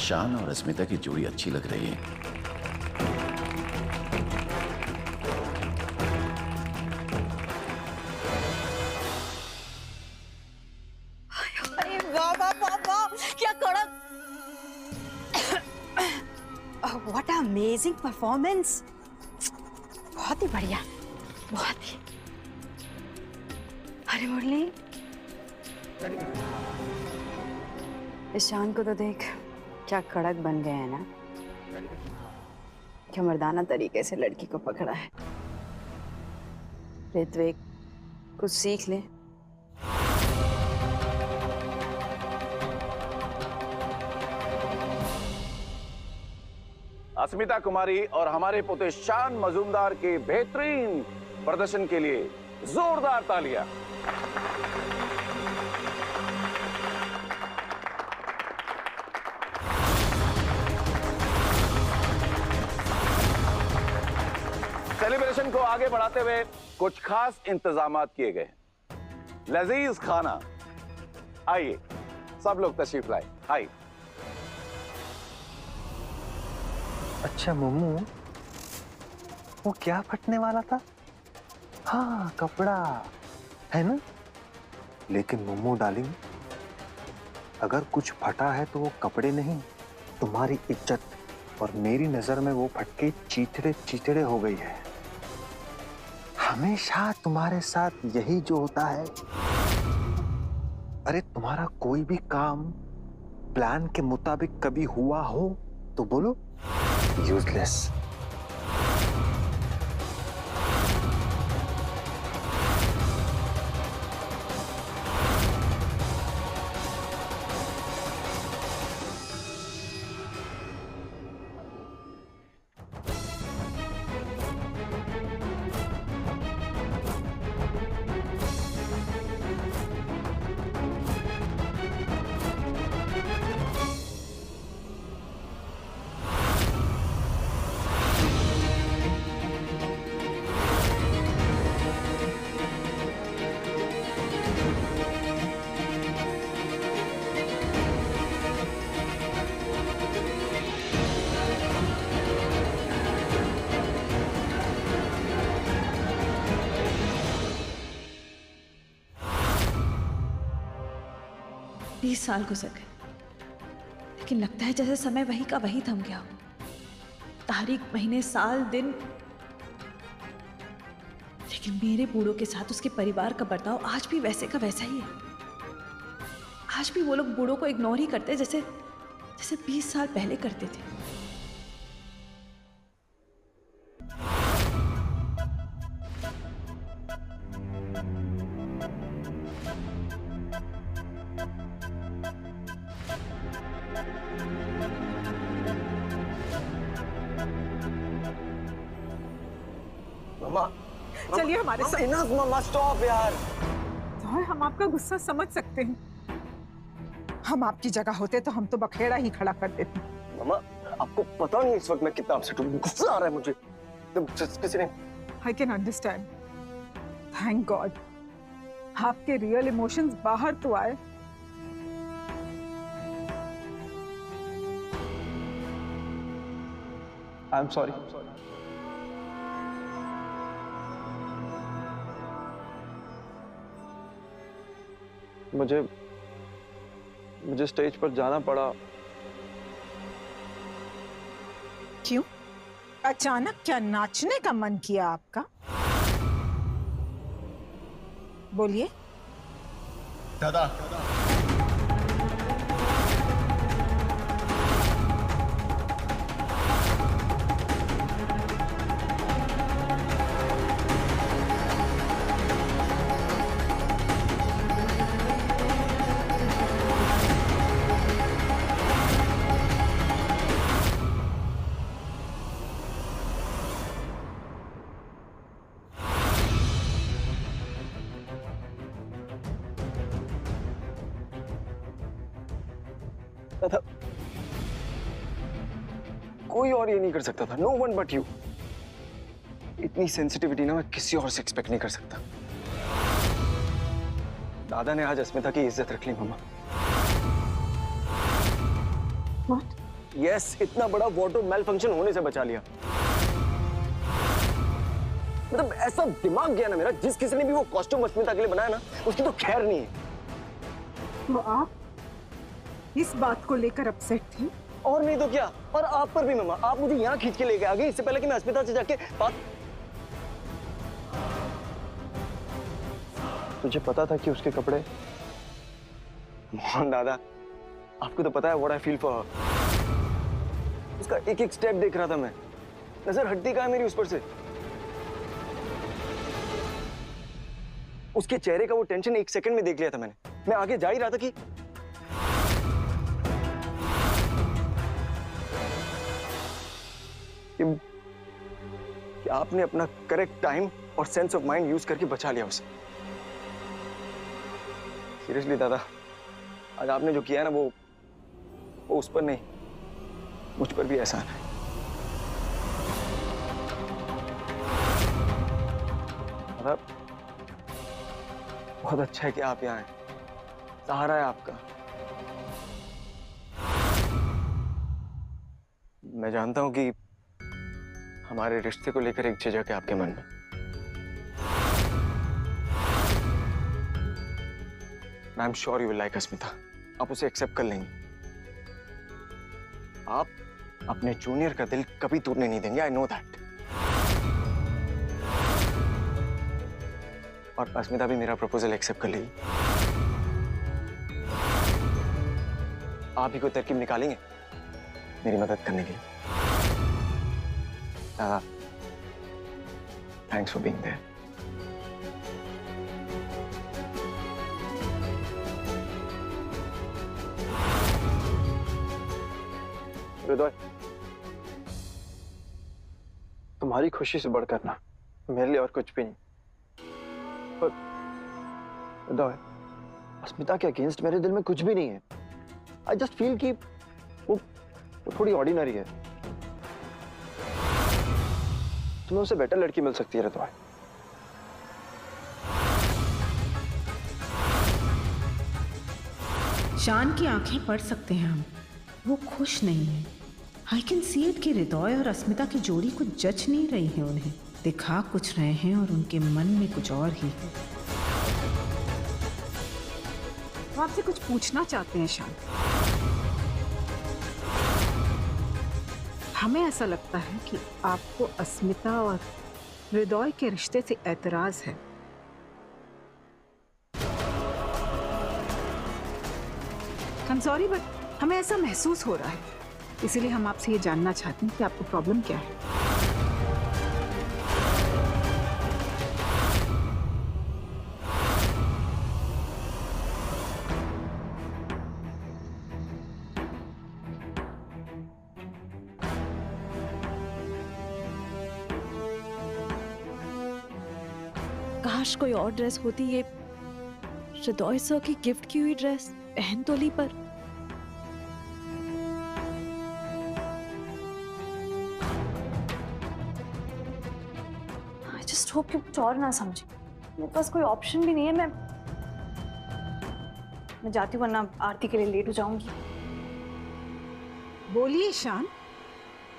ईशान और अस्मिता की जोड़ी अच्छी लग रही है। अरे वाह वाह वाह वाह, क्या कड़क! What amazing performance! बहुत ही बढ़िया, बहुत ही। अरे मुरली, ईशान को तो देख क्या कड़क बन गया है ना, क्या मर्दाना तरीके से लड़की को पकड़ा है। ऋत्विक, कुछ सीख ले। अस्मिता कुमारी और हमारे पुत्र शान मजूमदार के बेहतरीन प्रदर्शन के लिए जोरदार तालियां। सेलिब्रेशन को आगे बढ़ाते हुए कुछ खास इंतजामात किए गए हैं। लजीज खाना, आइए सब लोग तशरीफ लाए, आइए। अच्छा मोमू, वो क्या फटने वाला था? हाँ, कपड़ा है ना। लेकिन मोमू डार्लिंग, अगर कुछ फटा है तो वो कपड़े नहीं, तुम्हारी इज्जत। और मेरी नजर में वो फटके चीथड़े चीथड़े हो गई है। हमेशा तुम्हारे साथ यही जो होता है। अरे तुम्हारा कोई भी काम प्लान के मुताबिक कभी हुआ हो तो बोलो। यूजलेस। बीस साल गुजर गए, लेकिन लगता है जैसे समय वही का वही थम गया हो। तारीख, महीने, साल, दिन, लेकिन मेरे बूढ़ों के साथ उसके परिवार का बर्ताव आज भी वैसे का वैसा ही है। आज भी वो लोग बूढ़ों को इग्नोर ही करते हैं जैसे 20 साल पहले करते थे। चलिए हमारे साथ। इनफ मम्मा, स्टॉप यार। तो हम आपका गुस्सा समझ सकते हैं। हम आपकी जगह होते तो हम तो बखेड़ा ही खड़ा कर देते। मम्मा, आपको पता नहीं इस वक्त मैं कितना अपसेट हूँ। गुस्सा आ रहा है मुझे। किसी ने I can understand. Thank God आपके रियल इमोशंस बाहर तो आए। I am sorry. मुझे स्टेज पर जाना पड़ा। क्यों? अचानक क्या नाचने का मन किया आपका? बोलिए। दादा, था, कोई और ये नहीं कर सकता था। No one but you. इतनी सेंसिटिविटी ना मैं किसी और से एक्सपेक्ट नहीं कर सकता। दादा ने आज अस्मिता की इज्जत रख ली मम्मा। What? यस, इतना बड़ा वाटर मेल फंक्शन होने से बचा लिया। मतलब ऐसा दिमाग गया ना मेरा, जिस किसी ने भी वो कॉस्ट्यूम अस्मिता के लिए बनाया ना, उसकी तो खैर नहीं है। तो आप इस बात को लेकर अपसेट थे? और नहीं तो क्या, और आप पर भी मम्मा, आप मुझे यहाँ खींच के लेके आ गए इससे पहले कि मैं अस्मिता से जाके बात। तुझे पता था कि उसके कपड़े। मोहन दादा, आपको तो पता है what I feel for her. उसका एक एक स्टेप देख रहा था मैं, नजर हटती कहाँ है मेरी उस पर से। उसके चेहरे का वो टेंशन 1 सेकंड में देख लिया था मैंने। मैं आगे जा ही रहा था कि आपने अपना करेक्ट टाइम और सेंस ऑफ माइंड यूज करके बचा लिया उसे। सीरियसली दादा, आज आपने जो किया है ना, वो उस पर नहीं, मुझ पर भी एहसान है। दादा, बहुत अच्छा है कि आप यहाँ हैं, सहारा है आपका। मैं जानता हूं कि हमारे रिश्ते को लेकर एक झिझक है आपके मन में। I am sure you will like Asmita. आप उसे एक्सेप्ट कर लेंगे। आप अपने जूनियर का दिल कभी टूटने नहीं देंगे, आई नो दैट। और अस्मिता भी मेरा प्रपोजल एक्सेप्ट कर लेगी। आप ही कोई तरकीब निकालेंगे मेरी मदद करने के लिए। दादा, थैंक्स फॉर बीइंग देयर। हृदय, तुम्हारी खुशी से बढ़कर ना मेरे लिए और कुछ भी नहीं। पर हृदय, अस्मिता के अगेंस्ट मेरे दिल में कुछ भी नहीं है। आई जस्ट फील कि वो थोड़ी ऑर्डिनरी है। तुम्हें उससे बेटर लड़की मिल सकती है हृदय। शान की आंखें पढ़ सकते हैं हम, वो खुश नहीं है। आई कैन सी इट कि हृदय और अस्मिता की जोड़ी को जज नहीं रही है, उन्हें दिखा कुछ रहे हैं और उनके मन में कुछ और ही है। वो आपसे कुछ पूछना चाहते हैं शान। हमें ऐसा लगता है कि आपको अस्मिता और हृदय के रिश्ते से एतराज है। I'm sorry, बट हमें ऐसा महसूस हो रहा है, इसीलिए हम आपसे ये जानना चाहते हैं कि आपको प्रॉब्लम क्या है। काश कोई और ड्रेस होती, ये हृदय सर की गिफ्ट की हुई ड्रेस पहन तो ली, पर आई जस्ट होप कि कुछ और ना समझे। मेरे पास कोई ऑप्शन भी नहीं है। मैं जाती हूँ, वरना आरती के लिए लेट हो जाऊंगी। बोलिए शान,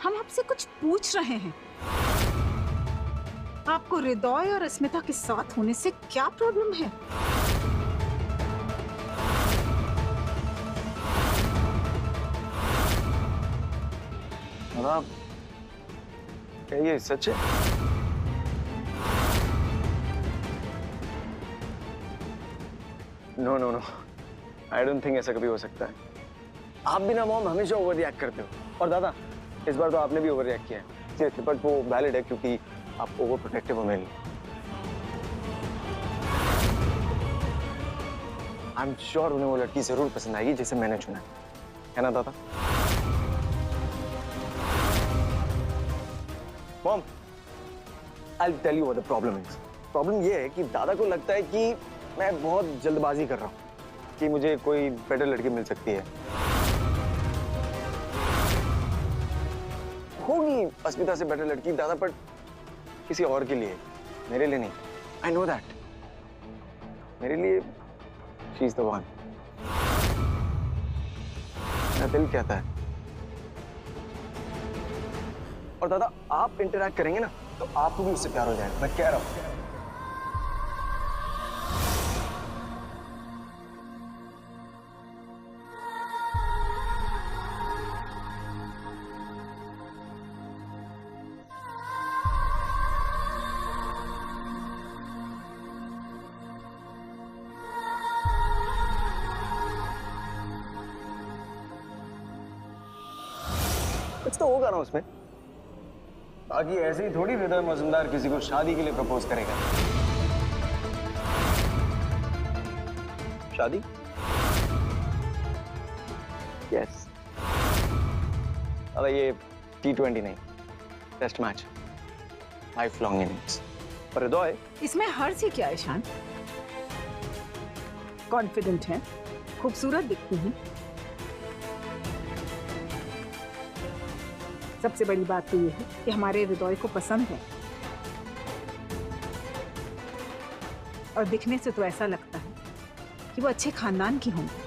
हम आपसे कुछ पूछ रहे हैं। आपको हृदय और अस्मिता के साथ होने से क्या प्रॉब्लम है? क्या ये सच है? No no no, I don't think ऐसा कभी हो सकता है। आप भी ना मॉम हमेशा ओवर रिएक्ट करते हो। और दादा, इस बार तो आपने भी ओवर रिएक्ट किया है, बट वो वैलिड है क्योंकि आप ओवर प्रोटेक्टिव हो मेरे लिए। आई एम श्योर उन्हें वो लड़की जरूर पसंद आएगी जिसे मैंने चुना है ना दादा? Mom, I'll tell you what the problem is. Problem ये है कि दादा को लगता है कि मैं बहुत जल्दबाजी कर रहा हूँ कि मुझे कोई बेटर लड़की मिल सकती है। होगी अस्मिता से बेटर लड़की दादा, पर किसी और के लिए, मेरे लिए नहीं। I know that. मेरे लिए she is the one. मेरा दिल कहता है और दादा आप इंटरैक्ट करेंगे ना तो आपको भी उससे प्यार हो जाएगा, मैं कह रहा हूँ। कुछ तो होगा ना उसमें, बाकी ऐसे ही थोड़ी हृदय मजुमदार किसी को शादी के लिए प्रपोज करेगा। शादी? यस। अरे ये T20 नहीं, test match, life long innings. पर हृदय, इसमें हर्ष ही क्या है शान? कॉन्फिडेंट है, खूबसूरत दिखती है। सबसे बड़ी बात तो ये है कि हमारे हृदय को पसंद है, और दिखने से तो ऐसा लगता है कि वो अच्छे खानदान की होंगी।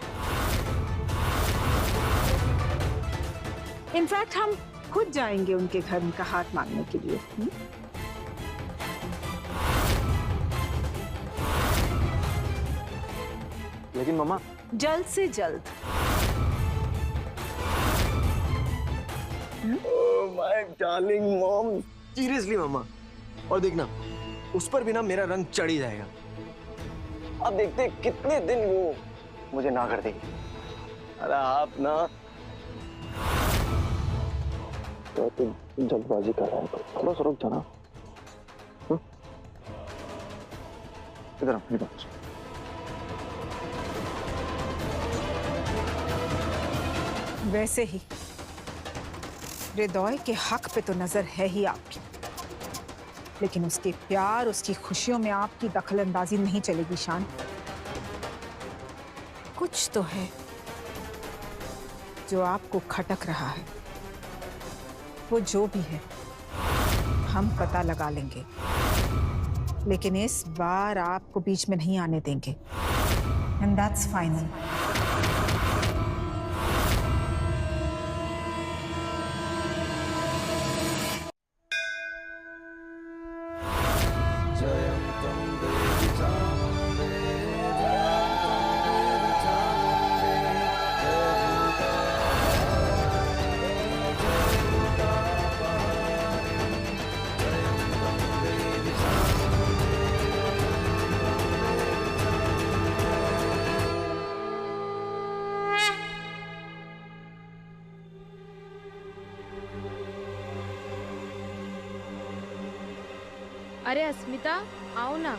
इनफैक्ट हम खुद जाएंगे उनके घर उनका हाथ मांगने के लिए। लेकिन मम्मा, जल्द से जल्द। Oh my darling mom, seriously मम्मा। और देखना, उस पर भी ना मेरा रंग चढ़ ही जाएगा। अब देखते हैं कितने दिन वो मुझे ना कर देगी। अरे आप ना तो तुम जल्दबाजी कर रहे हो, थोड़ा सा रुक जाना। इधर आओ, इधर। वैसे ही हृदय के हक पे तो नजर है ही आपकी, लेकिन उसके प्यार, उसकी खुशियों में आपकी दखलंदाजी नहीं चलेगी शान। कुछ तो है जो आपको खटक रहा है। वो जो भी है हम पता लगा लेंगे, लेकिन इस बार आपको बीच में नहीं आने देंगे। And that's final. अरे अस्मिता, आओ ना।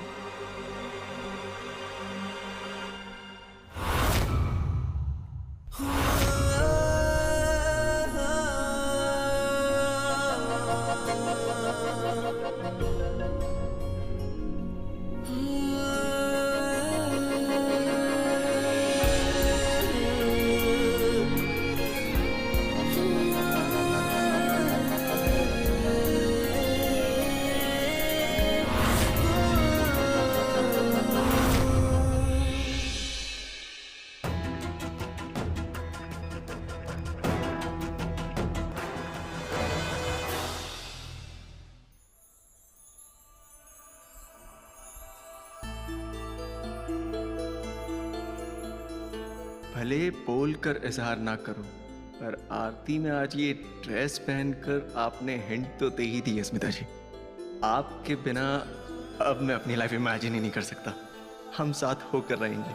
भले बोल कर इजहार ना करूं, पर आरती में आज ये ड्रेस पहनकर आपने हिंट तो दे ही दी है स्मिता जी। आपके बिना अब मैं अपनी लाइफ इमेजिन ही नहीं कर सकता। हम साथ होकर रहेंगे।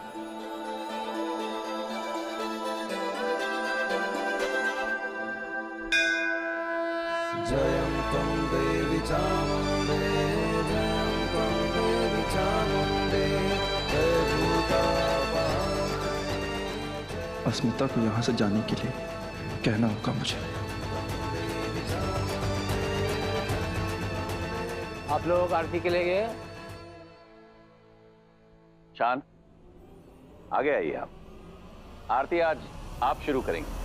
जयं त्वं देवी चामुण्डे, जयं त्वं देवी चामुण्डे, जय भूतापा। अस्मिता को यहाँ से जाने के लिए कहना होगा मुझे। आप लोग आरती के लिए गए? शान, आगे आइए आप। आरती आज आप शुरू करेंगे।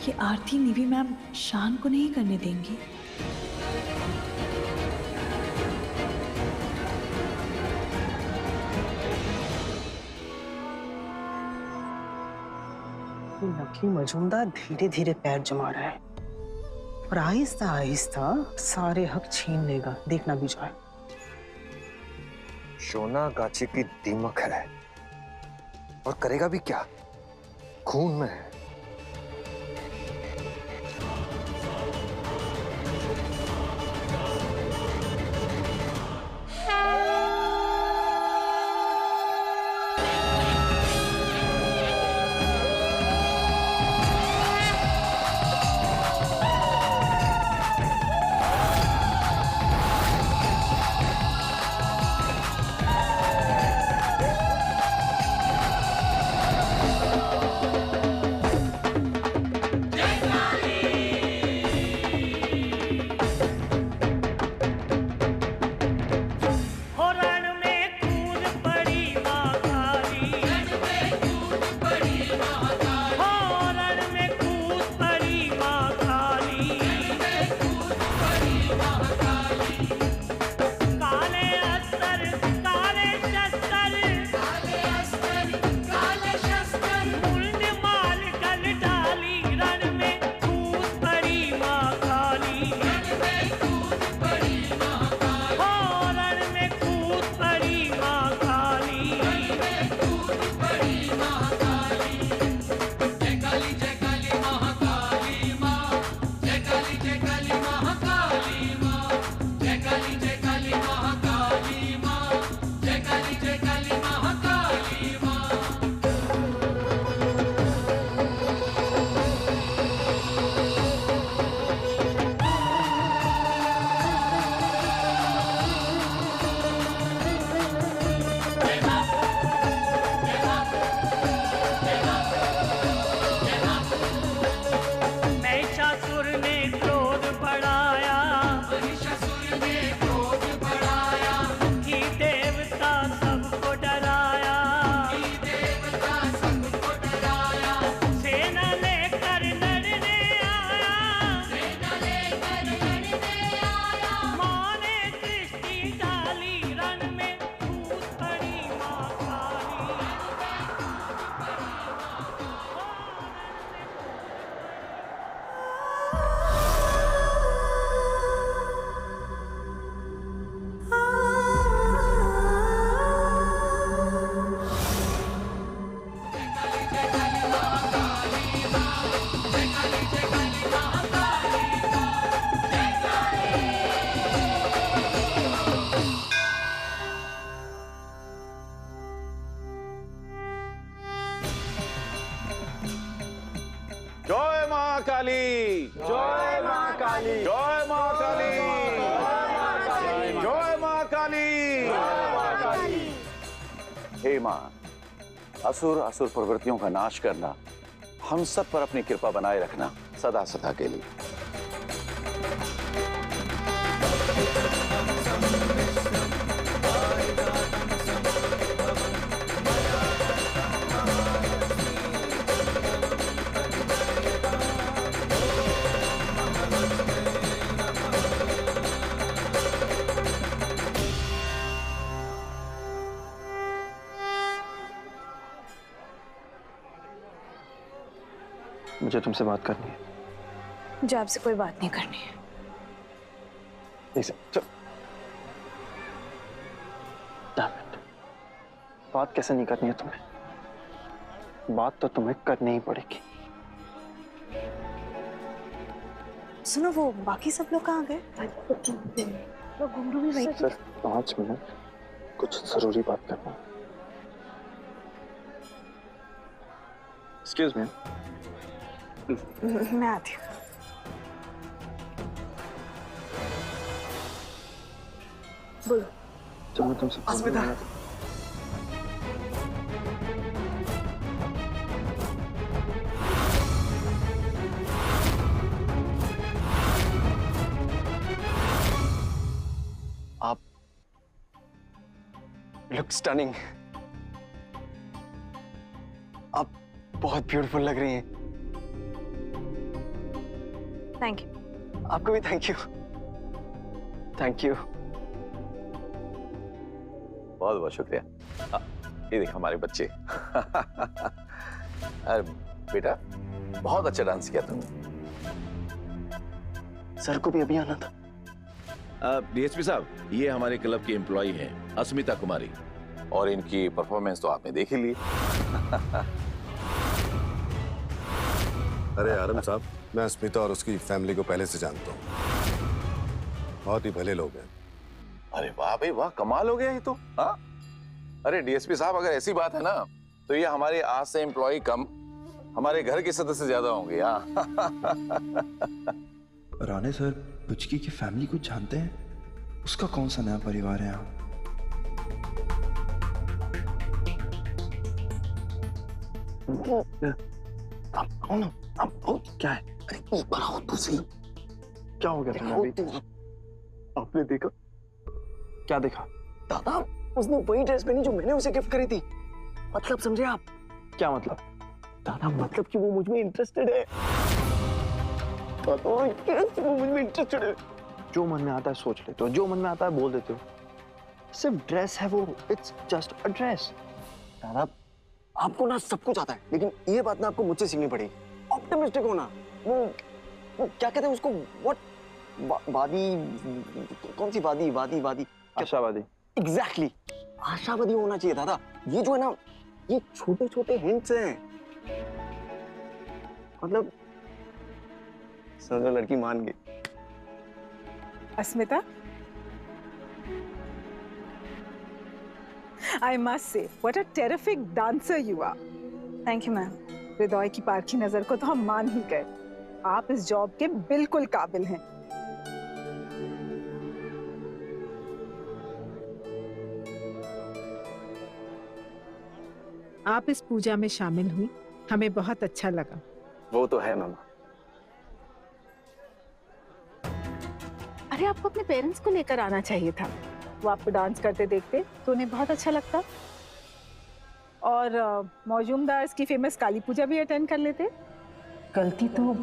कि आरती निवी मैम शान को नहीं करने देंगी। लकी मजूमदार धीरे धीरे पैर जमा रहा है और आहिस्ता आहिस्ता सारे हक छीन लेगा, देखना भी जाए। शोना गाची की दीमक है और करेगा भी क्या, खून में है। जय मां काली, जय मां काली, जय मां काली, जय मां काली। हे मां, असुर प्रवृत्तियों का नाश करना, हम सब पर अपनी कृपा बनाए रखना सदा सदा के लिए। मुझे तुमसे बात करनी है। मुझे आपसे कोई बात नहीं करनी है। बात कैसे नहीं करनी है तुम्हें? बात तो तुम्हें करनी ही पड़ेगी। सुनो, वो बाकी सब लोग कहाँ गए? वो घुंघरू भी वही। सिर्फ 5 मिनट कुछ जरूरी बात करना है। Excuse me. मैं आती हूँ। बोलो। जब मैं तुमसे अस्मिता। आप लुक स्टनिंग। आप बहुत ब्यूटीफुल लग रही हैं। Thank you. आपको भी थैंक यू। Thank you. बहुत शुक्रिया। ये देखो हमारे बच्चे। बेटा बहुत अच्छा डांस किया तुमने। सर को भी अभी आना था। डीएसपी साहब, ये हमारे क्लब की एम्प्लॉई हैं, अस्मिता कुमारी। और इनकी परफॉर्मेंस तो आपने देख ही ली। अरे आरम साहब, मैं अस्मिता और उसकी फैमिली को पहले से जानता हूँ। बहुत ही भले लोग हैं। अरे वाह भाई वाह, कमाल हो गया ये तो। हाँ, अरे डीएसपी साहब, अगर ऐसी बात है ना तो ये हमारे आज से एम्प्लॉय कम हमारे घर के सदस्य ज्यादा होंगे। हाँ। राणे सर बुचकी की फैमिली को जानते हैं? उसका कौन सा नया परिवार है यहाँ? क्या है? अरे एक बार आओ तो सही। क्या हो गया तुम्हें? आपने देखा? क्या देखा? दादा, उसने वही ड्रेस पहनी जो मैंने उसे गिफ्ट करी थी। मतलब समझे आप? क्या मतलब? दादा, मतलब कि वो मुझ में इंटरेस्टेड है। वो मुझ में इंटरेस्टेड है। जो मन में आता है सोच लेते हो, जो मन में आता है बोल देते हो। सिर्फ ड्रेस है वो, इट्स जस्ट अ ड्रेस। दादा, आपको ना सब कुछ आता है, लेकिन ये बात ना आपको मुझसे सीखनी पड़ेगी। ऑप्टिमिस्टिक होना। वो क्या कहते हैं उसको? व्हाट वादी, कौन सी वादी? वादी आशावादी। एग्जैक्टली, आशावादी होना चाहिए दादा। ये जो है ना, ये छोटे छोटे हिंट्स हैं। मतलब समझो लड़की मान गई। अस्मिता, I must say, what a terrific dancer you are. Thank you ma'am. हृदय की पारखी नजर को तो हम मान ही गए। आप इस जॉब के बिल्कुल काबिल हैं। आप इस पूजा में शामिल हुई, हमें बहुत अच्छा लगा। वो तो है मामा। अरे आपको अपने पेरेंट्स को लेकर आना चाहिए था। वो आपको डांस करते देखते तो उन्हें बहुत अच्छा लगता। और मौजूमदार की फेमस काली पूजा भी अटेंड कर लेते। गलती तो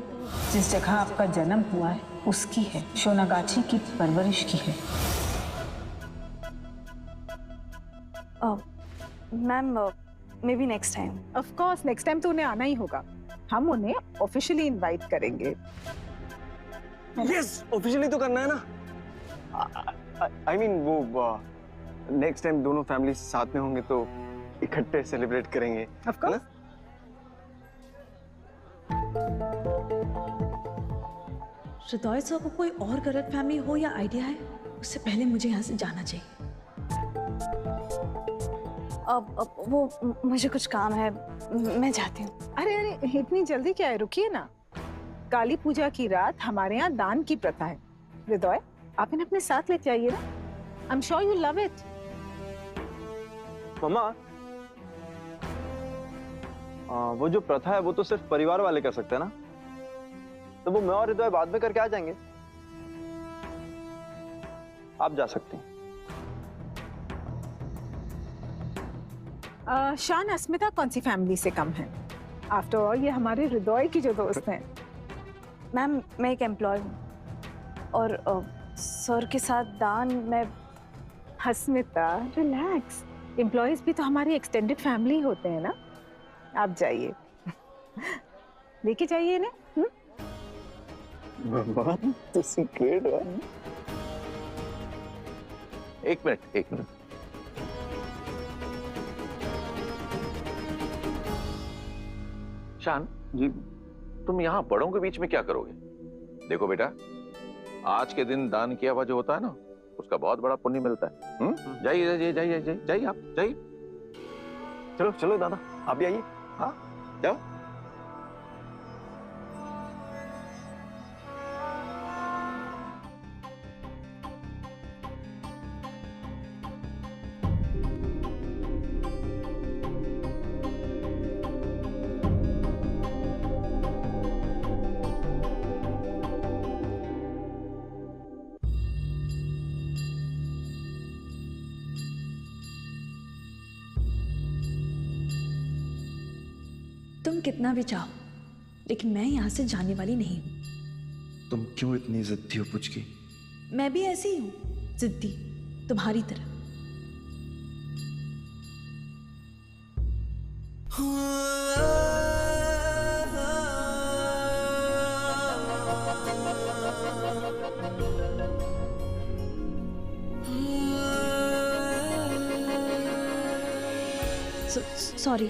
जिस जगह आपका जन्म हुआ है उसकी है, सोनागाछी की परवरिश की है। Ma'am, may be next time. Of course, next time तो उन्हें आना ही होगा। हम उन्हें ऑफिशियली इनवाइट करेंगे। यस, ऑफिशियली तो करना है ना। आई मीन वो नेक्स्ट टाइम दोनों फैमिली साथ में होंगे तो इकट्ठे सेलिब्रेट करेंगे। Of course. हृदय सर को कोई और गलत फहमी हो या आइडिया है, उससे पहले मुझे यहाँ से जाना चाहिए। अब वो मुझे कुछ काम है, मैं जाती हूँ। अरे इतनी जल्दी क्या है? रुकिए ना। काली पूजा की रात हमारे यहाँ दान की प्रथा है। हृदय, आप इन्हें अपने साथ ले जाइए ना। I am sure you love it. मम्मा, वो जो प्रथा है वो तो सिर्फ परिवार वाले कर सकते हैं ना। तो वो मैं और हृदय बाद में करके आ जाएंगे। आप जा सकते हैं। शान, अस्मिता कौन सी फैमिली से कम है? आफ्टर ऑल ये हमारे हृदय की जो दोस्त हैं। मैम, मैं एक एम्प्लॉय हूँ और सर के साथ दान मैं। अस्मिता, रिलैक्स। एम्प्लॉयज भी तो हमारी एक्सटेंडेड फैमिली होते हैं ना। आप जाइए, लेके जाइए ना। बहुत तो सीक्रेट है। एक मिनट। शान जी, तुम यहाँ बड़ों के बीच में क्या करोगे? देखो बेटा, आज के दिन दान किया हुआ जो होता है ना, उसका बहुत बड़ा पुण्य मिलता है। जाइए जाइए आप जाइए। चलो दादा, आप भी आइए। हाँ, जाओ। तुम कितना भी चाहो, लेकिन मैं यहाँ से जाने वाली नहीं हूँ। तुम क्यों इतनी जिद्दी हो पुचकी? मैं भी ऐसी ही हूँ, जिद्दी, तुम्हारी तरह। सॉरी।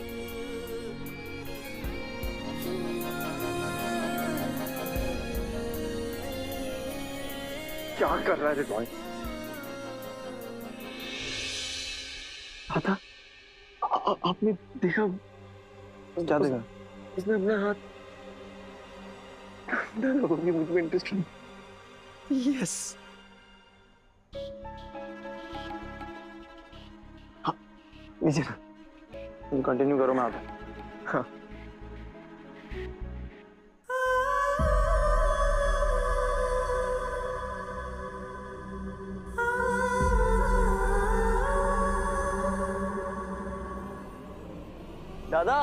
क्या कर रहा है हृदय? था आपने देखा? क्या देखा? उसने अपना हाथ मुझ में इंटरेस्ट नहीं। यस, हाँ नीचे ना, तुम कंटिन्यू करो, मैं आता। हाँ दादा,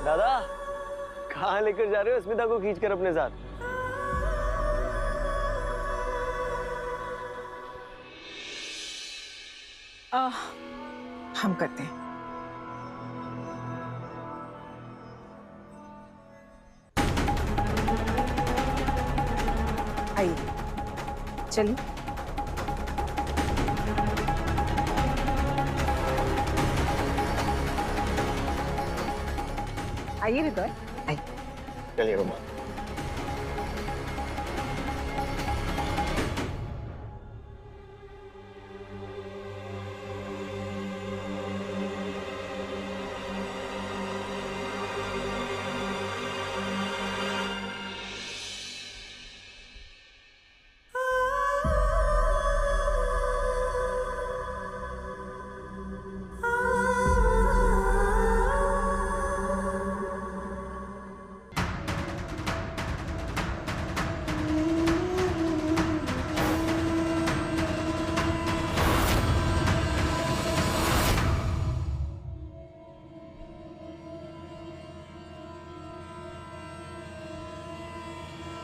दादा कहाँ लेकर जा रहे हो अस्मिता को खींचकर अपने साथ? हम करते हैं। आइए, चलिए। आइए हृदय, आइए। चलिए मम्मा।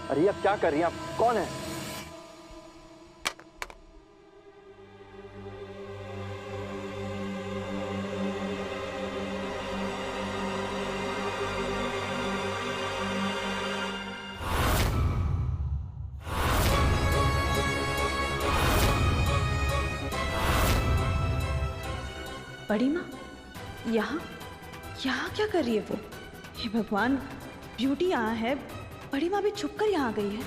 अरे आप क्या कर रही हैं? आप कौन है? बड़ी माँ, यहाँ यहाँ क्या कर रही है वो? हे भगवान, ब्यूटी यहाँ है, बड़ी माँ भी छुप कर यहाँ आ गई है।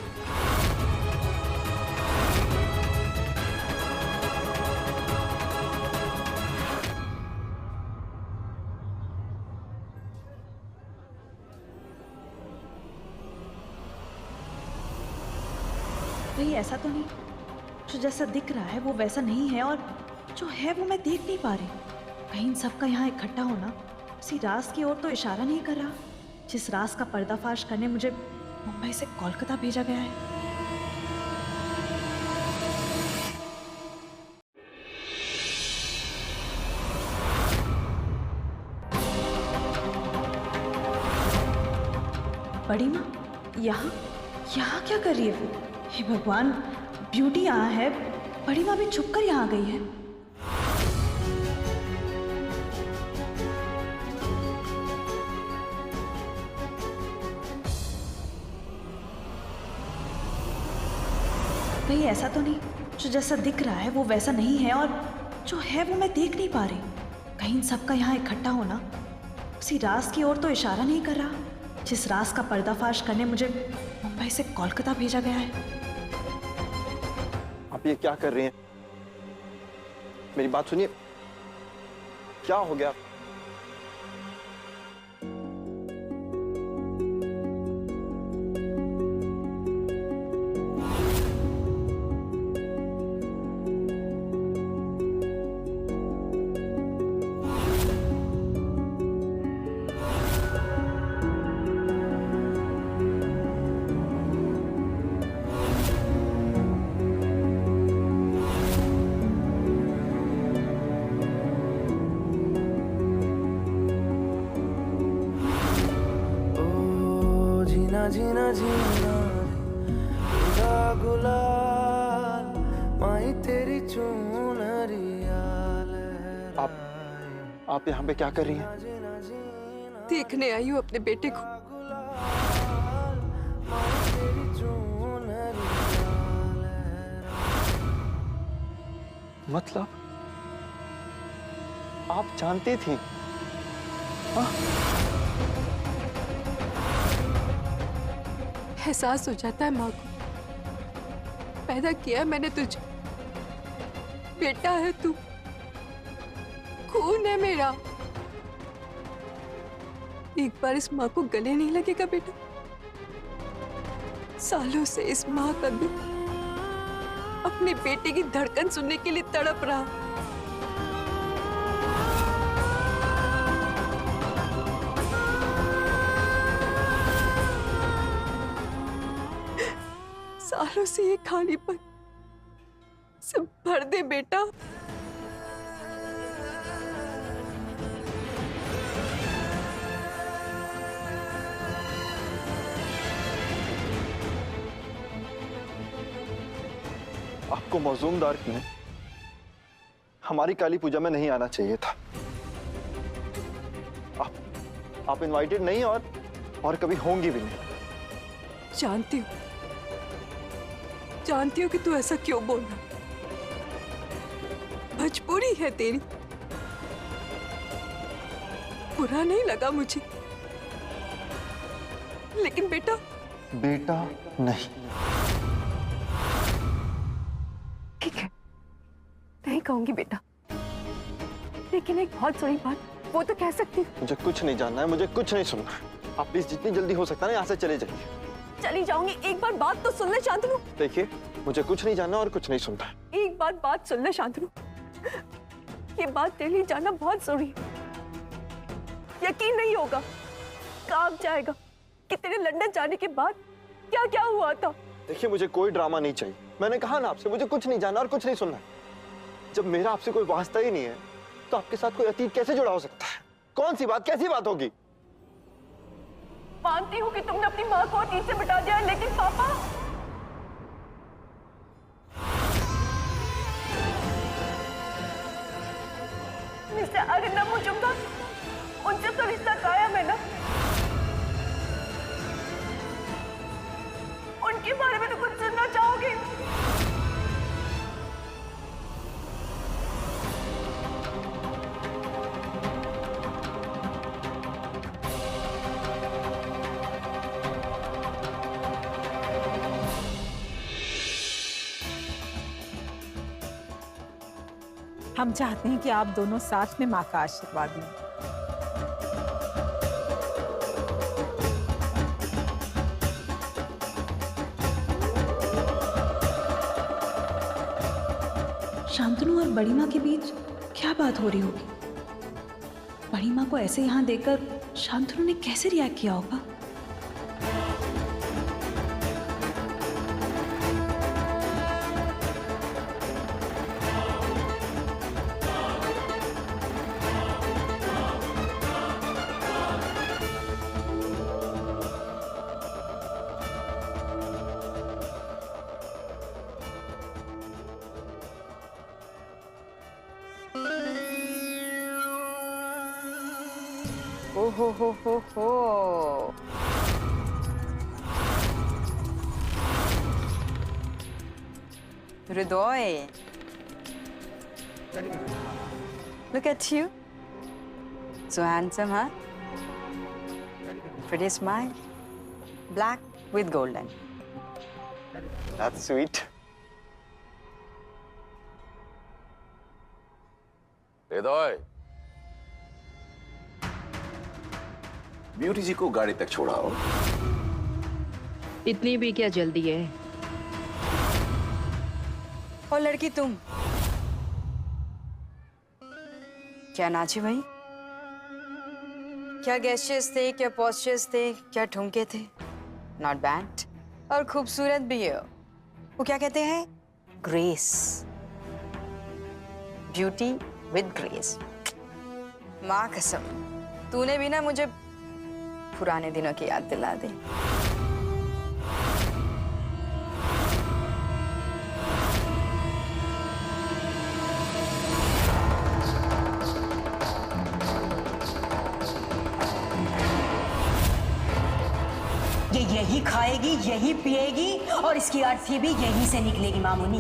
कहीं ऐसा तो नहीं जो जैसा दिख रहा है वो वैसा नहीं है, और जो है वो मैं देख नहीं पा रही। कहीं इन सबका यहाँ इकट्ठा होना उसी राज की ओर तो इशारा नहीं कर रहा जिस राज का पर्दाफाश करने मुझे मुंबई से कोलकाता भेजा गया है। बड़ी माँ, यहाँ यहाँ क्या कर रही है वो? हे भगवान, ब्यूटी यहाँ है, बड़ी माँ भी छुप कर यहाँ आ गई है। कहीं ऐसा तो नहीं जो जैसा दिख रहा है वो वैसा नहीं है, और जो है वो मैं देख नहीं पा रही। कहीं इन सबका यहाँ इकट्ठा होना उसी राज की ओर तो इशारा नहीं कर रहा जिस राज का पर्दाफाश करने मुझे मुंबई से कोलकाता भेजा गया है। आप ये क्या कर रही हैं? मेरी बात सुनिए, क्या हो गया? जीना जीना जीना उड़ा गुलाल आप यहाँ पे क्या कर रही हैं? देखने आई हूँ अपने बेटे को। मतलब आप जानती थी? एहसास हो जाता है माँ को। पैदा किया मैंने तुझे, बेटा है तू, खून है मेरा। एक बार इस माँ को गले नहीं लगेगा बेटा? सालों से इस माँ का दिल अपने बेटे की धड़कन सुनने के लिए तड़प रहा। सालों से ये खालीपन सब भर दे बेटा। आपको मौजूमदार में हमारी काली पूजा में नहीं आना चाहिए था। आप इनवाइटेड नहीं और कभी होंगी भी नहीं। जानती हूँ कि तू ऐसा क्यों बोल रहा। मजबूरी है तेरी। बुरा नहीं लगा मुझे, लेकिन बेटा नहीं। ठीक है, नहीं कहूंगी बेटा, लेकिन एक बहुत बड़ी बात वो तो कह सकती हूँ। मुझे कुछ नहीं जानना है, मुझे कुछ नहीं सुनना है। आप प्लीज जितनी जल्दी हो सकता है ना यहाँ से चले जाइए। चली जाऊंगी, एक बार बात तो सुन ले शांतनु। देखिए, मुझे कुछ नहीं जानना और कुछ नहीं सुनना है। एक बात सुन ले शांतनु, ये बात तेरे लिए जानना बहुत जरूरी है। यकीन नहीं होगा, काम जाएगा कि तेरे लंदन जाने के बाद क्या क्या हुआ था। देखिए, मुझे कोई ड्रामा नहीं चाहिए। मैंने कहा ना आपसे, मुझे कुछ नहीं जानना और कुछ नहीं सुनना है। जब मेरा आपसे कोई वास्ता ही नहीं है, तो आपके साथ कोई अतीत कैसे जुड़ा हो सकता है? कौन सी बात, कैसी बात होगी? मानती हूँ कि तुमने अपनी माँ को अतीत से मिटा दिया, लेकिन पापा, मिस्टर अरिंदम मुजुमदार, उनसे तो रिश्ता कायम है ना? उनके बारे में तो कुछ सुनना चाहोगे? हम चाहते हैं कि आप दोनों साथ में माँ का आशीर्वाद लें। शांतनु और बड़ी माँ के बीच क्या बात हो रही होगी? बड़ी माँ को ऐसे यहाँ देखकर शांतनु ने कैसे रिएक्ट किया होगा? ओ हो। Hridoy. Look at you. So handsome, huh? Pretty smile. Black with golden. That's sweet. हृदय, ब्यूटी जी को गाड़ी तक छोड़ाओ। इतनी भी क्या जल्दी है? और लड़की तुम क्या नाची भाई? क्या गेस्चर्स थे, क्या पोस्चर्स थे, क्या ठुमके थे? Not bad. और खूबसूरत भी है। वो क्या कहते हैं? ग्रेस। Beauty with grace. माँ कसम, तूने भी ना मुझे पुराने दिनों की याद दिला दी। यही खाएगी, यही पिएगी और इसकी अर्थी भी यहीं से निकलेगी मामूनी।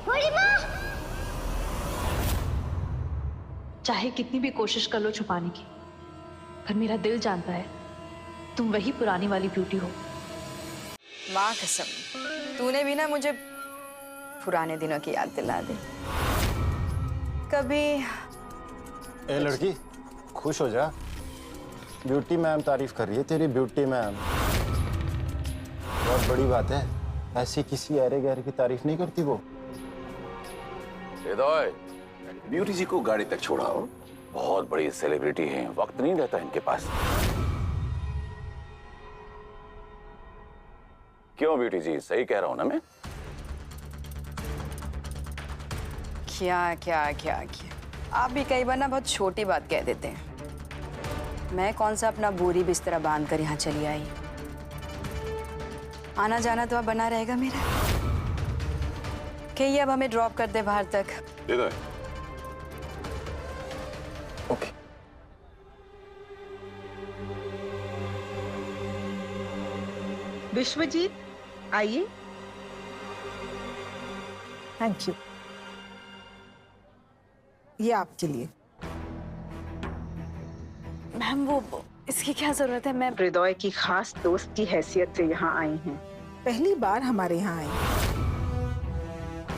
बड़ी माँ! चाहे कितनी भी कोशिश कर लो छुपाने की, पर मेरा दिल जानता है तुम वही पुरानी वाली ब्यूटी हो। माँ कसम, तूने भी ना मुझे पुराने दिनों की याद दिला दी। कभी ए लड़की, खुश हो जा। ब्यूटी मैम तारीफ कर रही है तेरी, ब्यूटी मैम। बहुत बड़ी बात है, ऐसी किसी अरे गहरे की तारीफ नहीं करती वो। हृदय, ब्यूटी जी को गाड़ी तक छोड़ाओ, बहुत बड़ी सेलिब्रिटी हैं, वक्त नहीं रहता इनके पास। क्यों ब्यूटी जी, सही कह रहा हूं ना मैं? क्या क्या क्या क्या, आप भी कई बार ना बहुत छोटी बात कह देते हैं। मैं कौन सा अपना बोरी बिस्तरा बांध कर यहाँ चली आई। आना जाना तो अब बना रहेगा मेरा। कहिए अब हमें ड्रॉप कर दे बाहर तक। हृदय, ओके। विश्वजीत, आइए। Thank you. ये आपके लिए। मैम वो इसकी क्या जरूरत है? मैं हृदय की खास दोस्त की हैसियत से यहाँ आई हैं। पहली बार हमारे यहाँ आई।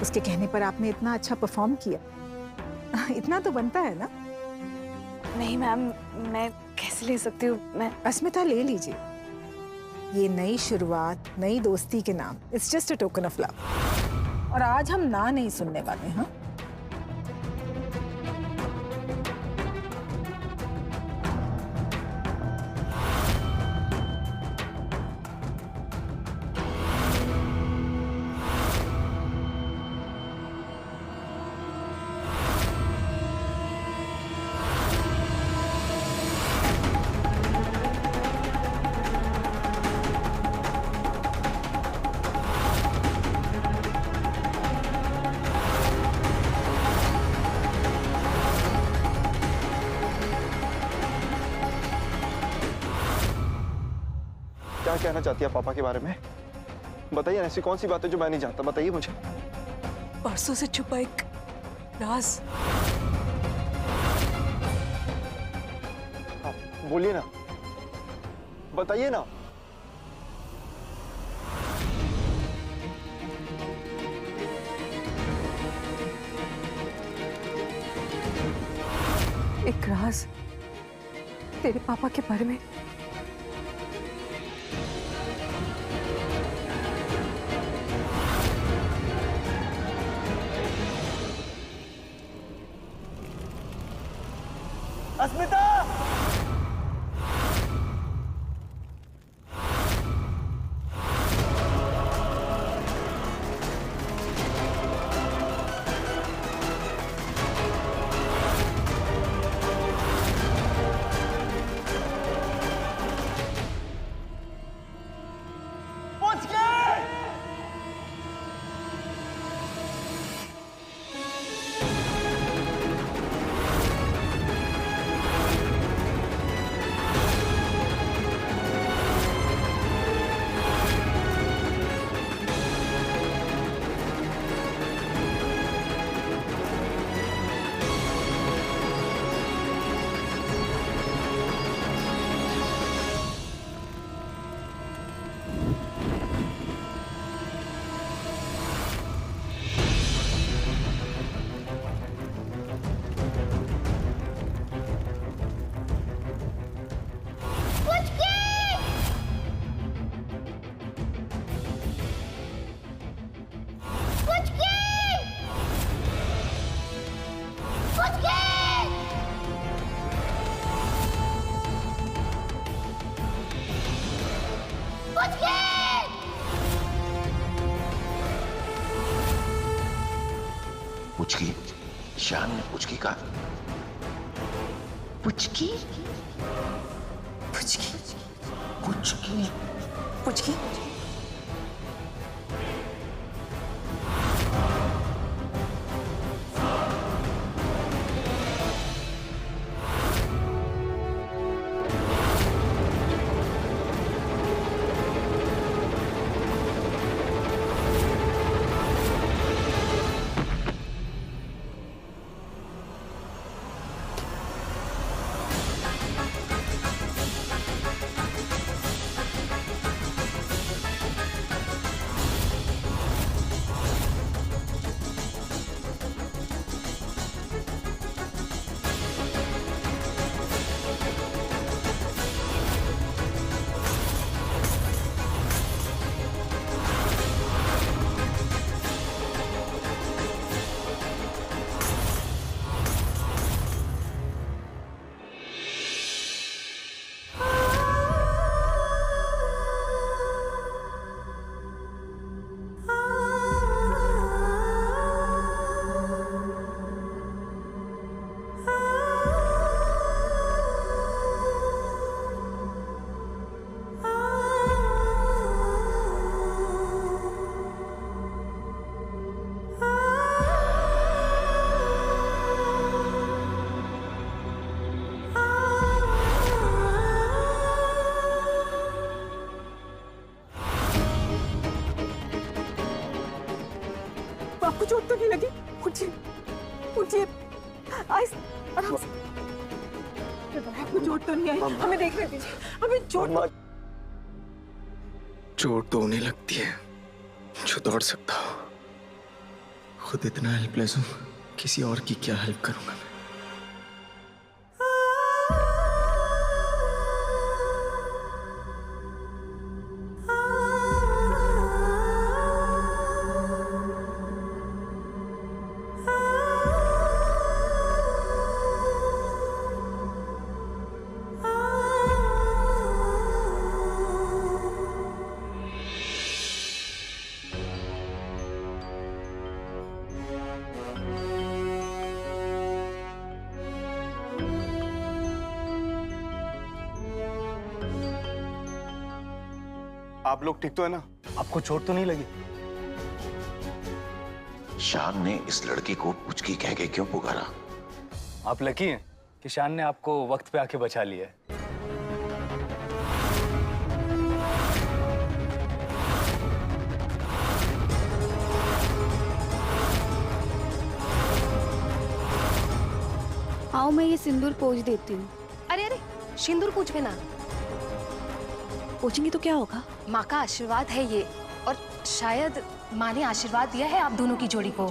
उसके कहने पर आपने इतना अच्छा परफॉर्म किया। इतना तो बनता है ना? नहीं मैम, मैं कैसे ले सकती हूँ? मैं अस्मिता, ले लीजिए। ये नई शुरुआत, नई दोस्ती के नाम, it's just a token of love. और आज हम ना नहीं सुनने वाले। हाँ, क्या कहना चाहती है पापा के बारे में? बताइए, ऐसी कौन सी बात है जो मैं नहीं जानता? बताइए मुझे। परसों से छुपा एक राज। बोलिए ना, बताइए ना। एक राज तेरे पापा के बारे में। अस्मिता! पुचकी, श्याम ने पुचकी कहा। पुचकी? पुचकी? पुचकी? पुचकी? आइस आराम से। आपको चोट तो नहीं आई? हमें देखने दीजिए, हमें चोट। चोट तो उन्हें लगती है जो दौड़ सकता हो। खुद इतना हेल्पलेस हूँ, किसी और की क्या हेल्प करूंगा मैं। आप लोग ठीक तो है ना? आपको चोट तो नहीं लगी? शान ने इस लड़की को पुचकी कह के क्यों पुकारा? आप लकी हैं कि शान ने आपको वक्त पे आके बचा लिया है। आओ मैं ये सिंदूर पोंछ देती हूँ। अरे अरे, सिंदूर पूछ ना। पूछेंगी तो क्या होगा? माँ का आशीर्वाद है ये, और शायद माँ ने आशीर्वाद दिया है आप दोनों की जोड़ी को।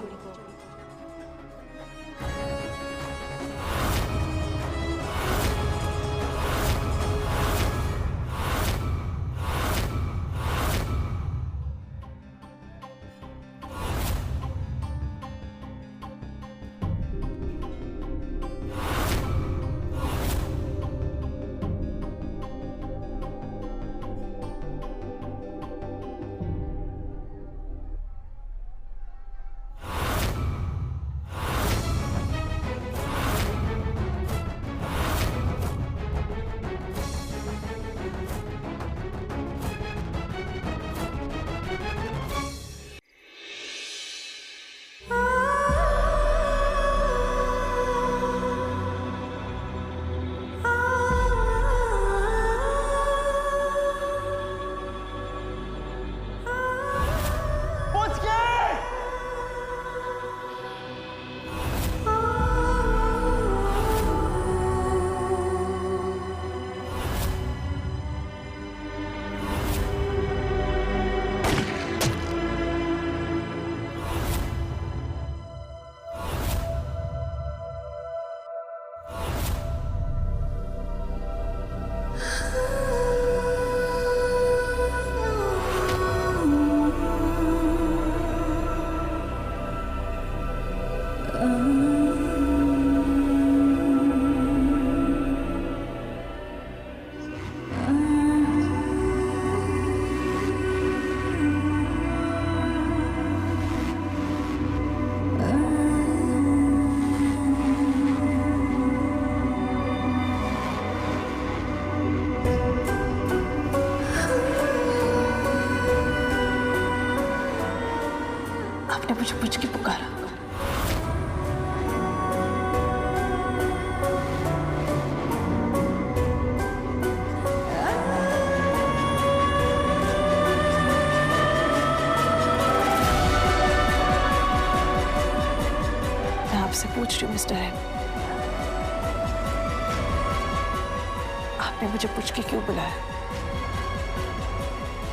आपने मुझे पूछ के पुकारा। मैं आपसे पूछ रही हूँ मिस्टर एम, आपने मुझे पूछ के क्यों बुलाया?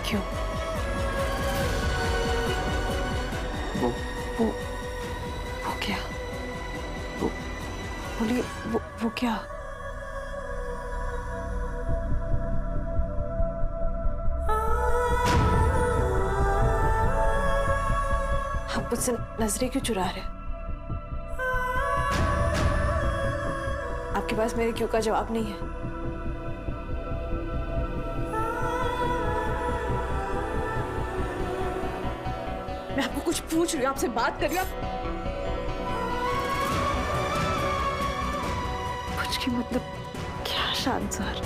क्यों? वो क्या? बोलिए, वो क्या? आप मुझसे नजरें क्यों चुरा रहे? आपके पास मेरे क्यों का जवाब नहीं है? मैं आपको कुछ पूछ रही हूँ, आपसे बात कर रही हूँ। पूछ के मतलब क्या शान सर?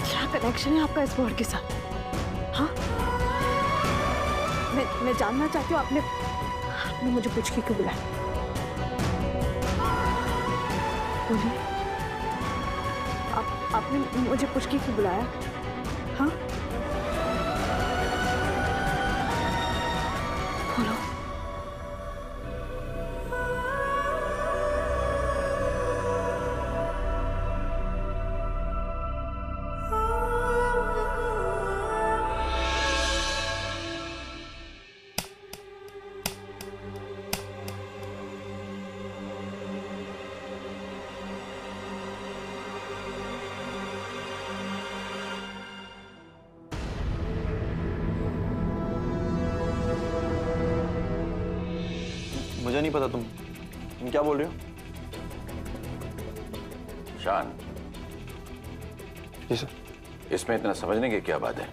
क्या कनेक्शन है आपका इस बोर्ड के साथ? हाँ, मैं जानना चाहती हूँ आपने मुझे पूछ के क्यों बुलाया? बोलिए, आपने मुझे पूछ के क्यों बुलाया? हाँ, बोलो। मुझे नहीं पता तुम क्या बोल रहे हो? शान, जी सर। इसमें इतना समझने की क्या बात है?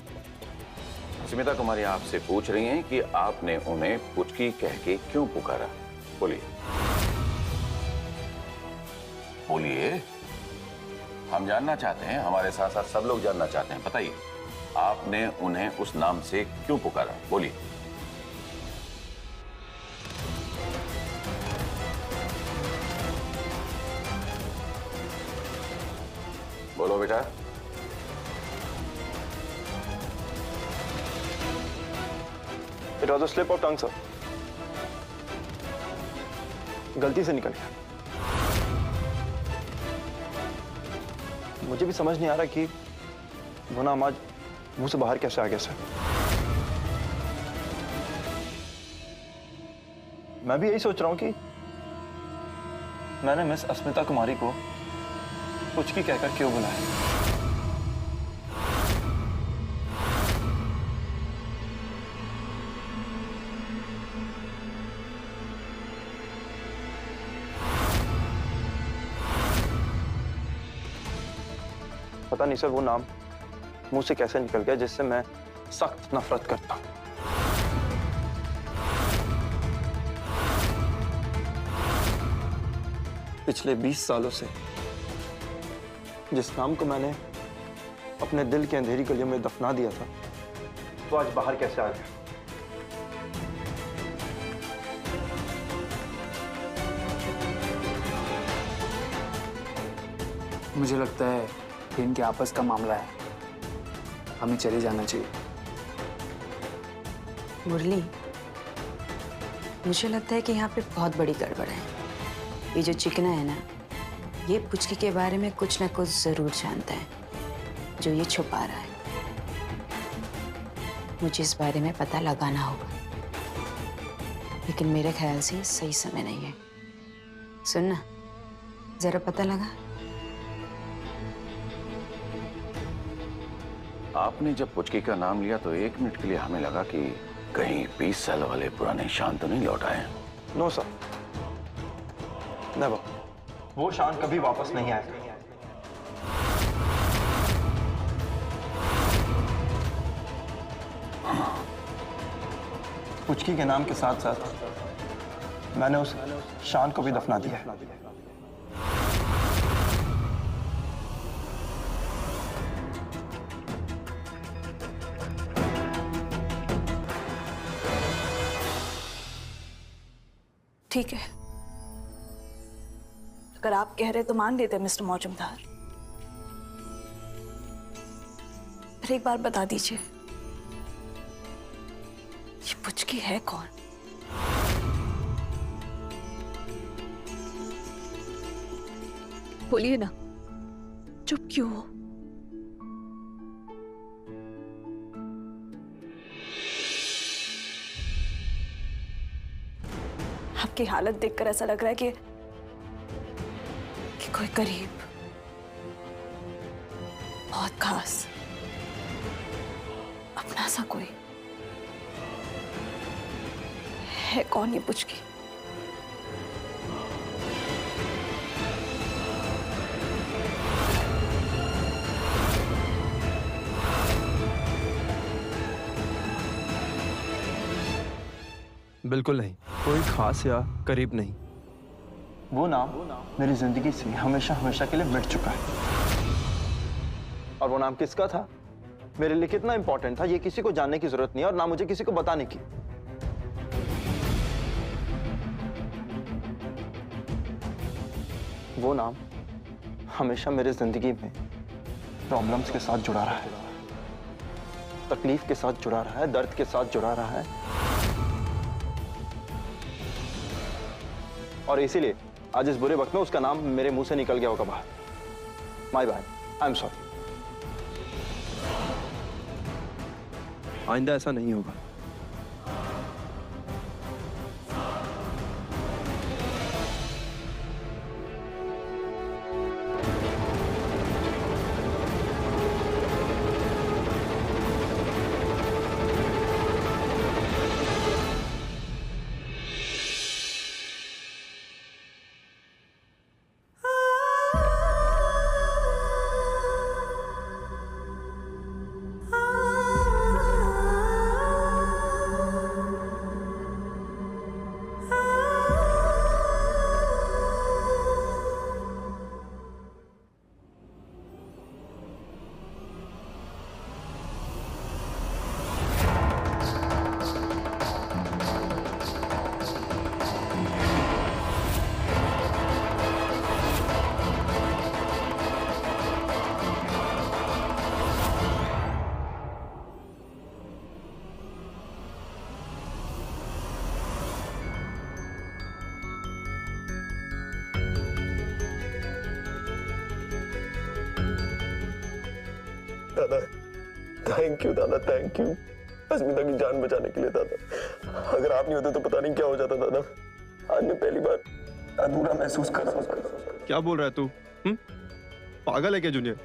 अस्मिता कुमारी आपसे पूछ रही हैं कि आपने उन्हें पुचकी कह के क्यों पुकारा। बोलिए बोलिए, हम जानना चाहते हैं, हमारे साथ साथ सब लोग जानना चाहते हैं। बताइए, आपने उन्हें उस नाम से क्यों पुकारा? बोलिए। बोलो बेटा। It was a slip of tongue sir, गलती से निकल गया। मुझे भी समझ नहीं आ रहा कि वो नाम आज मुंह से बाहर कैसे आ गया सर। मैं भी यही सोच रहा हूं कि मैंने मिस अस्मिता कुमारी को पुचकी कहकर क्यों बुलाया। पता नहीं सर, वो नाम मुंह से कैसे निकल गया जिससे मैं सख्त नफरत करता हूं। पिछले 20 सालों से जिस नाम को मैंने अपने दिल के अंधेरी गलियों में दफना दिया था, वो आज बाहर कैसे आ गया। मुझे लगता है कि इनके आपस का मामला है, हमें चले जाना चाहिए। मुरली, मुझे लगता है कि यहाँ पे बहुत बड़ी गड़बड़ है। ये जो चिकना है ना, ये पुचकी के बारे में कुछ ना कुछ जरूर जानता है जो ये छुपा रहा है। मुझे इस बारे में पता लगाना होगा, लेकिन मेरे ख्याल से ये सही समय नहीं है। सुनना, जरा पता लगा। आपने जब पुचकी का नाम लिया तो 1 मिनट के लिए हमें लगा कि कहीं 20 साल वाले पुराने शान तो नहीं लौट आए। No sir, never. वो शान कभी वापस नहीं आएगा। पुचकी के नाम के साथ साथ मैंने उस शान को भी दफना दिया है। ठीक है, अगर आप कह रहे तो मान लेते हैं मिस्टर मौजूमदार। फिर एक बार बता दीजिए, ये पुचकी है कौन? बोलिए ना, चुप क्यों हो? आपकी हालत देखकर ऐसा लग रहा है कि कोई करीब, बहुत खास, अपना सा कोई है। कौन ये पुचकी? बिल्कुल नहीं, कोई खास या करीब नहीं। वो नाम मेरी जिंदगी से हमेशा हमेशा के लिए मिट चुका है। और वो नाम किसका था, मेरे लिए कितना इंपॉर्टेंट था, ये किसी को जानने की जरूरत नहीं है और ना मुझे किसी को बताने की। वो नाम हमेशा मेरी जिंदगी में प्रॉब्लम्स के साथ जुड़ा रहा है, तकलीफ के साथ जुड़ा रहा है, दर्द के साथ जुड़ा रहा है। और इसीलिए आज इस बुरे वक्त में उसका नाम मेरे मुंह से निकल गया होगा बाहर। My bad, I am sorry. आइंदा ऐसा नहीं होगा। दादा थैंक यू दादा, थैंक यू अस्मिता की जान बचाने के लिए दादा। अगर आप नहीं होते तो पता नहीं क्या हो जाता दादा। आज मैं पहली बार अधूरा महसूस कर रहा हूँ। क्या बोल रहा है तू? पागल है क्या जूनियर?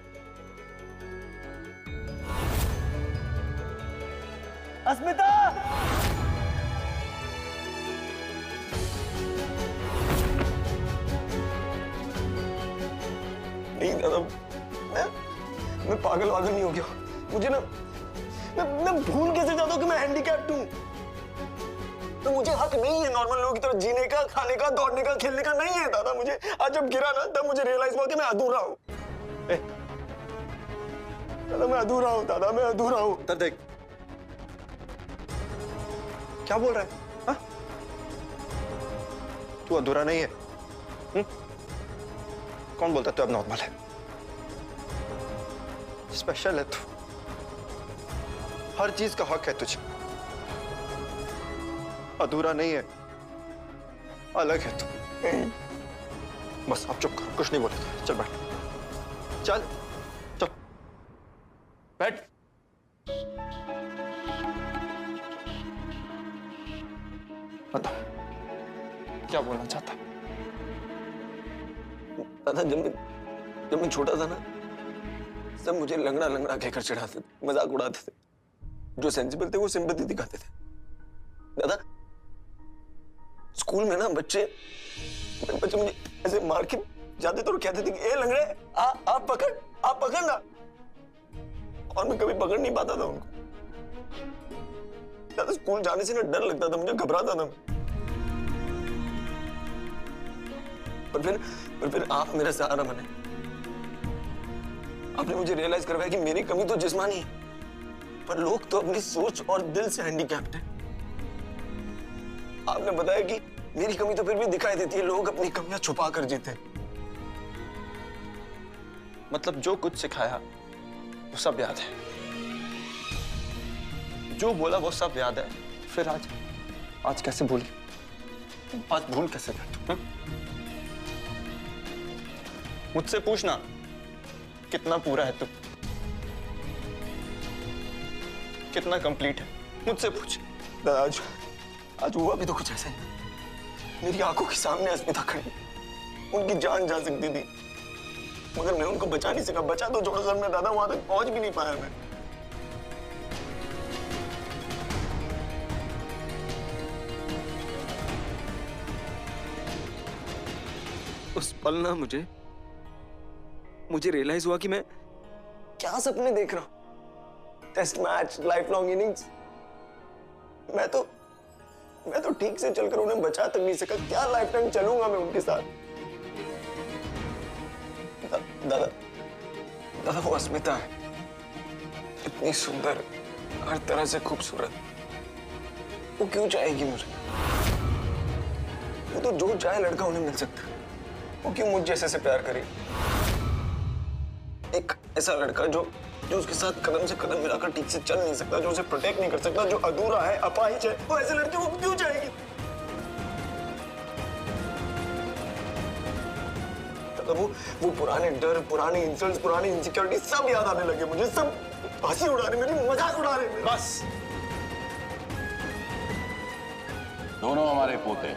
अस्मिता! नहीं दादा, मैं पागल वागल नहीं हो गया। मुझे ना मैं भूल कैसे जाता हूँ कि मैं हैंडीकैप्ड हूँ। तो मुझे हक नहीं है नॉर्मल लोगों की तरह जीने का, खाने का, दौड़ने का, खेलने का नहीं है दादा। मुझे आज जब गिरा ना तब मुझे रियलाइज हुआ कि मैं अधूरा हूँ। दादा मैं अधूरा हूँ, दादा मैं अधूरा हूँ। तर देख क्या बोल रहा है? हा? तू अधूरा नहीं है। कौन बोलता तू अब नॉर्मल है? स्पेशल है तू, हर चीज का हक है तुझे। अधूरा नहीं है, अलग है तू। बस अब चुप कर, कुछ नहीं बोलेगा। चल बैठ, चल चल बैठ। बता क्या बोलना चाहता? दादा जब मैं छोटा था ना, सब मुझे लंगड़ा लंगड़ा कहकर चिढ़ाते थे, मजाक उड़ाते थे। जो सेंसिबल थे वो सिंपैथी दिखाते थे। दादा स्कूल में ना बच्चे मुझे ऐसे मार के जाते तो कहते थे कि ए लंगड़े आप पकड़ ना। और मैं कभी पकड़ नहीं पाता था उनको। दादा स्कूल जाने से ना डर लगता था, मुझे घबराता था। पर फिर आप मेरा सहारा बने। आपने मुझे रियलाइज करवाया कि मेरी कमी तो जिस्मानी है, पर लोग तो अपनी सोच और दिल से हैंडीकैप्ड हैं। आपने बताया कि मेरी कमी तो फिर भी दिखाई देती है, लोग अपनी कमियां छुपा कर जीते हैं। मतलब जो कुछ सिखाया वो सब याद है, जो बोला वो सब याद है। फिर आज कैसे भूली? आज भूल कैसे गए? मुझसे पूछना कितना पूरा है तू, कितना कंप्लीट है, मुझसे पूछ। आज हुआ भी तो कुछ ऐसा ही। मेरी आंखों के सामने अस्मिता खड़ी, उनकी जान जा सकती थी, मगर मैं उनको बचा नहीं सका। बचा तो छोड़ो सर, मैं दादा वहां तक पहुंच भी नहीं पाया। मैं उस पल ना मुझे रियलाइज हुआ कि मैं क्या सपने देख रहा हूं। Test match, life long innings. मैं तो ठीक से चलकर उन्हें बचा तक नहीं सका। क्या लाइफ टाइम चलूंगा मैं उनके साथ? दादा वो अस्मिता है, इतनी सुंदर, हर तरह से खूबसूरत। वो क्यों चाहेगी मुझे? वो तो जो चाहे लड़का उन्हें मिल सकता है। वो क्यों मुझ जैसे से प्यार करे? एक ऐसा लड़का जो उसके साथ कदम से कदम मिलाकर ठीक से चल नहीं सकता, जो उसे प्रोटेक्ट नहीं कर सकता, जो अधूरा है, अपाहिज है, वो ऐसे लड़के वो क्यों चाहेगी? तो वो पुराने डर, पुराने इंसल्ट्स, पुरानी इनसिक्योरिटी सब याद आने लगे मुझे। सब हंसी उड़ा रहे, मेरी मजाक उड़ा रहे। बस दोनों हमारे पोते,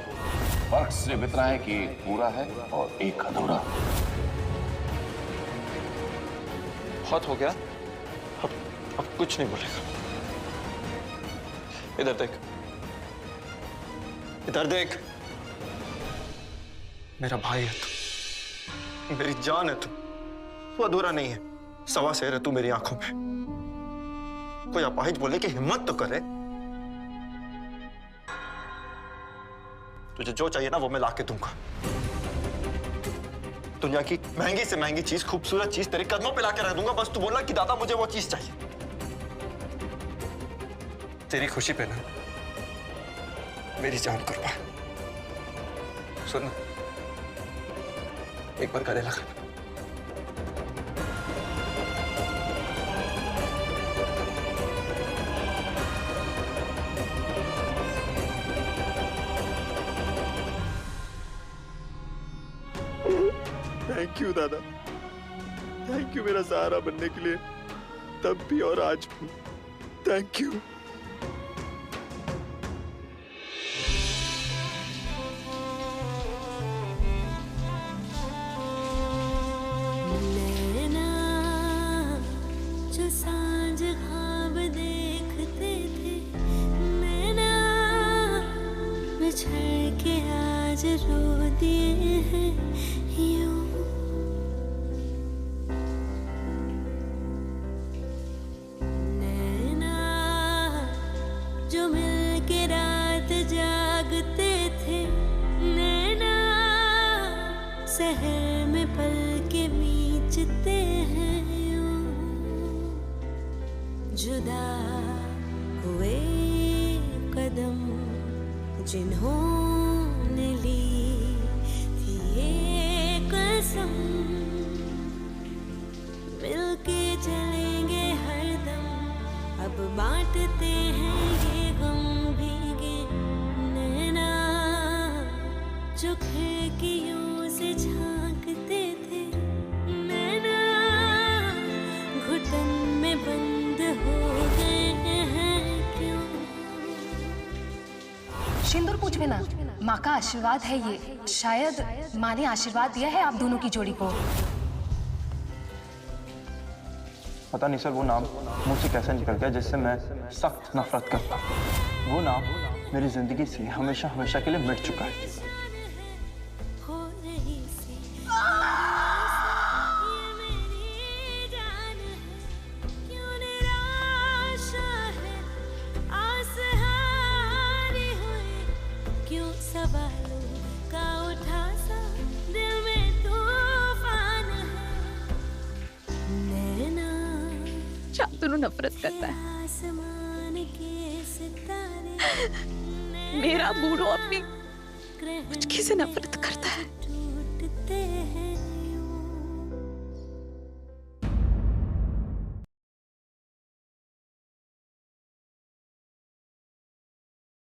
फर्क सिर्फ इतना है कि एक पूरा है और एक अधूरा। बहुत हो गया, अब कुछ नहीं बोलेगा। इधर देख, इधर देख। मेरा भाई है तू, मेरी जान है तू। तू अधूरा नहीं है, सवा शेर है तू मेरी आंखों में। कोई अपाहिज बोलने की हिम्मत तो करे। तुझे जो चाहिए ना वो मैं लाके दूंगा। दुनिया की महंगी से महंगी चीज, खूबसूरत चीज तेरे कदमों पे लाके रख दूंगा। बस तू बोलना कि दादा मुझे वो चीज चाहिए। तेरी खुशी पे ना मेरी जान कुर्बान। सुन, एक बार गले लगा। थैंक यू दादा, थैंक यू मेरा सहारा बनने के लिए। तब भी और आज भी थैंक यू। जो सांझ ख्वाब देखते थे नैना बिछड़ के आज रो दिए हैं यूं। नैना जो मिल के रात जागते थे नैना शहर में पल के बीचते हैं जुदा हुए कदम जिन्होंने ली थी ये कसम मिलके चलेंगे हरदम अब बांटते हैं ये गम भीगे नैना जो खिड़कियों से झांकते थे नैना घुटन में बंद हो गए हैं क्यों। सिंदूर पूछवे ना, माँ का आशीर्वाद है ये, शायद माँ ने आशीर्वाद दिया है आप दोनों की जोड़ी को। पता नहीं सर वो नाम मुझसे कैसे निकल गया जिससे मैं सख्त नफरत करता हूँ। वो नाम मेरी जिंदगी से हमेशा हमेशा के लिए मिट चुका है। सवालों का उठा सा दिल में तूफान है नैना शांतनु नफरत करता है। आसमान के सितारे मेरा बूढ़ो अपनी मुझकी से नफरत करता है। टूटते हैं